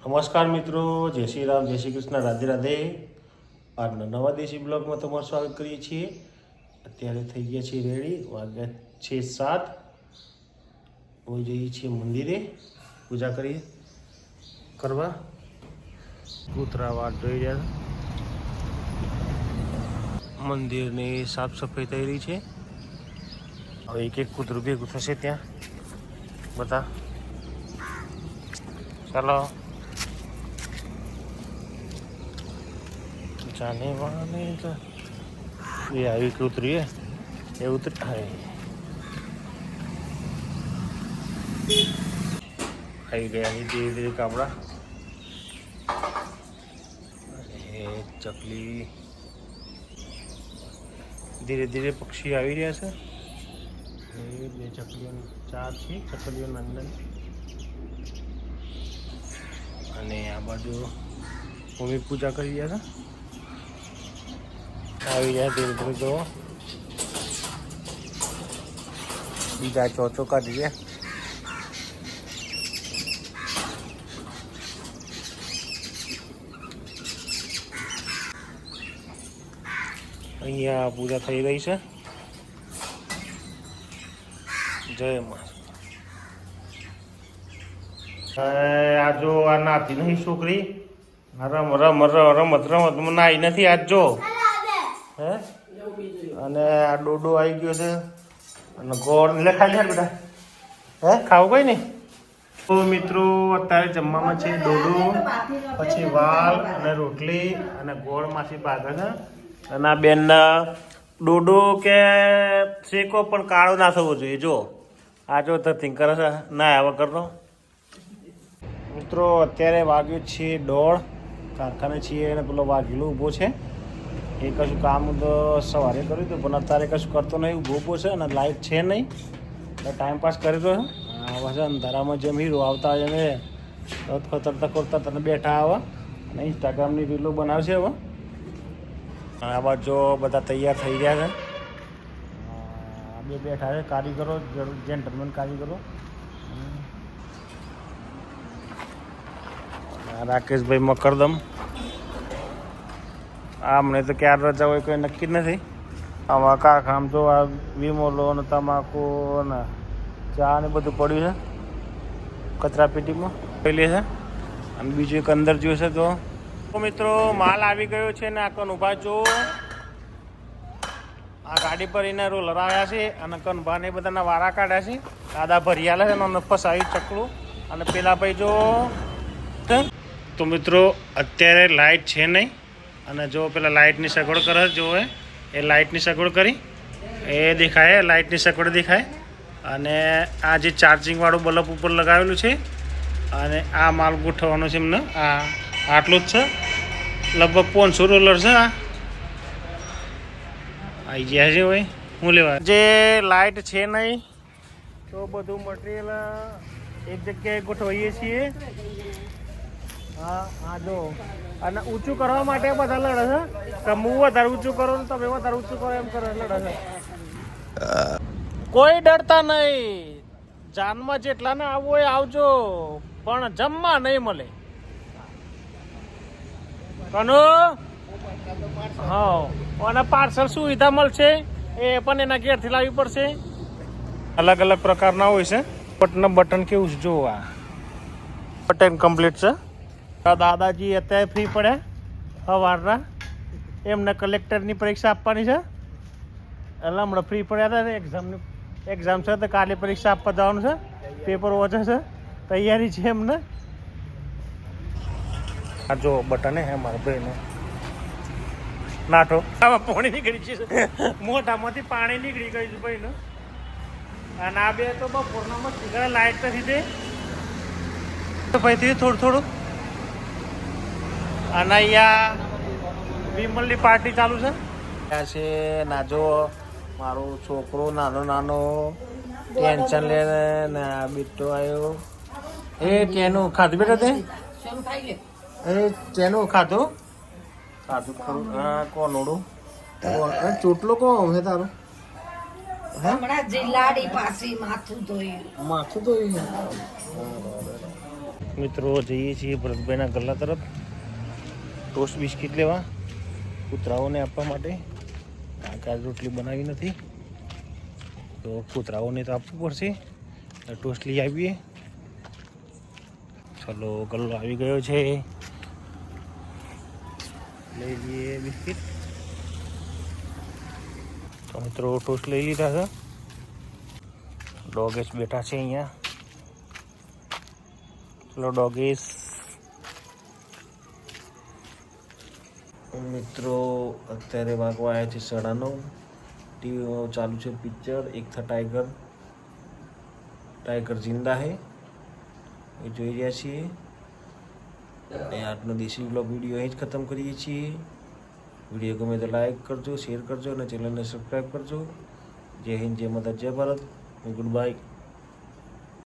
નમસ્કાર મિત્રો, જય શ્રી રામ, જય શ્રી કૃષ્ણ, રાધે રાધે. આજના નવા દેશી બ્લોગમાં તમારું સ્વાગત કરીએ છીએ. અત્યારે થઈ ગયા છીએ રેડી, વાગ્યા 6-7. કોઈ જઈએ છીએ મંદિરે પૂજા કરવા. કૂતરા વાટ જોઈ રહ્યા છે. મંદિરની સાફ સફાઈ થઈ રહી છે. હવે એક કૂતરું ભેગું થશે ત્યાં બધા. ચાલો जाने वाले तो ये आई की उतरी है, ये उतर आई गया ही धीरे धीरे कापड़ा. चकली धीरे धीरे पक्षी આવી રહ્યા છે. એ બે ચકલીઓ, 4 છે ચકલીઓ અંદર. અને આ બાજુ ભૂમિ પૂજા કરી રહ્યા છે. આવી જાય ધીરે ધીરે. જો બીજા ચોચો કાઢી જાય. અહીંયા પૂજા થઈ રહી છે. જય મા. આ જો આ નાતી નહીં છોકરી, રમત નાઈ નથી આજ. જો હે, અને આ ડોડો આવી ગયો છે. અને ગોળ લે ખાઈ લે બેટા. હે, ખાવું કઈ નહીં. તો મિત્રો અત્યારે જમવામાં છે ડોડો, પછી વાલ અને રોટલી અને ગોળમાંથી ભાગે છે. અને આ બેનના ડોડો કે શેકો પણ કાળો ના થવો જોઈએ. જો આ જો ધતિંગ કરે છે ના આ વગરનો. મિત્રો અત્યારે વાગ્યું છે 1:30. કારખાને છીએ અને પેલો વાઘેલો ઊભો છે. એ કશું કામ તો સવારે કર્યું હતું, પણ અત્યારે કશું કરતો નહીં, ઊભો છે. અને લાઇટ છે નહીં, એટલે ટાઈમપાસ કરી રહ્યો છે. પછી અંધારામાં જેમ હીરો આવતા હોય અમે ખતરતા ખોરતા તને બેઠા આવે અને ઇન્સ્ટાગ્રામની રીલો બનાવશે. હવે આ બાજુ બધા તૈયાર થઈ ગયા છે. બે બેઠા છે કારીગરો, જેન્ટલમેન કારીગરો. રાકેશભાઈ મકરદમ. આમને તો ક્યારે રજા હોય કોઈ નક્કી જ નથી. આમાં કામ તો આ વિમોલો ને તમાકુ ને ચા ને બધું પડ્યું છે કચરા પેટીમાં પેલી છે. અને બીજું એક અંદર જોયું છે. તો મિત્રો માલ આવી ગયો છે ને આ કનુભા જો આ ગાડી પર એને રોલર આવ્યા છે અને કનુભાને બધાના વારા કાઢ્યા છે. દાદા ભરિયાલે છે અને ફસાવી ચકલું. અને પેલા ભાઈ જો. તો મિત્રો અત્યારે લાઇટ છે નહીં, અને જો પેલા લાઇટની સગવડ કરે જો એ લાઇટની સગવડ કરી એ દેખાય, લાઇટની સગવડ દેખાય. અને આ જે ચાર્જિંગવાળું બલ્બ ઉપર લગાવેલું છે અને આ માલ ગોઠવવાનો છે એમને. આ આટલું જ છે, લગભગ 500 રોલર છે. આ આવી ગયા છે ભાઈ. હું લેવા જે લાઇટ છે નહીં તો બધું મટીરિયલ એક જગ્યાએ ગોઠવીએ છીએ. હા જો. અને ઊંચું કરવા માટે બધા લડે છે કે હું વધારે ઊંચું કરો ને તમે વધારે ઊંચું કરો એમ કરે લડે છે. કોઈ ડરતા નહીં. જાનમાં જેટલા ને આવવું હોય આવજો, પણ જમવા નહીં મળે. કનો હા, અને પાર્સલ સુવિધા મળશે એ પણ એના ઘેરથી લાવવી પડશે. અલગ અલગ પ્રકારના હોય છે. બટન કેવું છે જો. આ બટન કમ્પ્લીટ છે. દાદાજી અત્યારે ફ્રી પડ્યા સવારના. એમને કલેક્ટરની પરીક્ષા આપવાની છે એટલે હમણાં ફ્રી પડ્યા હતા. એક્ઝામ છે તો કાલે પરીક્ષા આપવા જવાનું છે. પેપર વાંચે છે, તૈયારી છે એમને. આ જો બટન હે મારા ભાઈને નાઠો. આમાં પાણી નીકળી છે, મોઢામાંથી પાણી નીકળી ગયું છે ભાઈને. અને આ બે તો બપોરના લાઇટ નથી દે ભાઈ થોડું થોડું. અને અહીંયા વિમલની પાર્ટી ચાલુ છે. ના જો મારો છોકરો નાનો ટેન્શન લે ને બીટો આવ્યો. એ તેનું ખાધું બેટા તે? એ તેનું ખાધું ખરું. હા કોનોડું ચોટલો કોણ છે તારું? હમણાં જિલ્લાડી પાસે માથું ધોયું. મિત્રો જઈએ છીએ ભરતભાઈના ગલ્લા તરફ ટોસ્ટ બિસ્કિટ લેવા કૂતરાઓને આપવા માટે. કારણ કે આજ રોટલી બનાવી નથી તો કૂતરાઓને તો આપવું પડશે. ટોસ્ટ લઈ આવીએ. ચલો ગલ્લો આવી ગયો છે, લઈ લઈએ બિસ્કિટ. તો મિત્રો ટોસ્ટ લઈ લીધા છે. ડોગેશ બેઠા છે અહીંયા. ચલો ડોગેશ. મિત્રો અત્યારે વાગવા આવ્યા છે 9:30. ટીવીમાં ચાલુ છે પિક્ચર એક થા ટાઈગર. ટાઈગર જિંદા હે એ જોઈ રહ્યા છીએ. અને આજનો દેશી બ્લોગ વિડીયો અહીં જ ખતમ કરીએ છીએ. વિડીયો ગમે તો લાઈક કરજો, શેર કરજો અને ચેનલને સબસ્ક્રાઈબ કરજો. જય હિન્દ, જય માતા, જય ભારત. Good bye.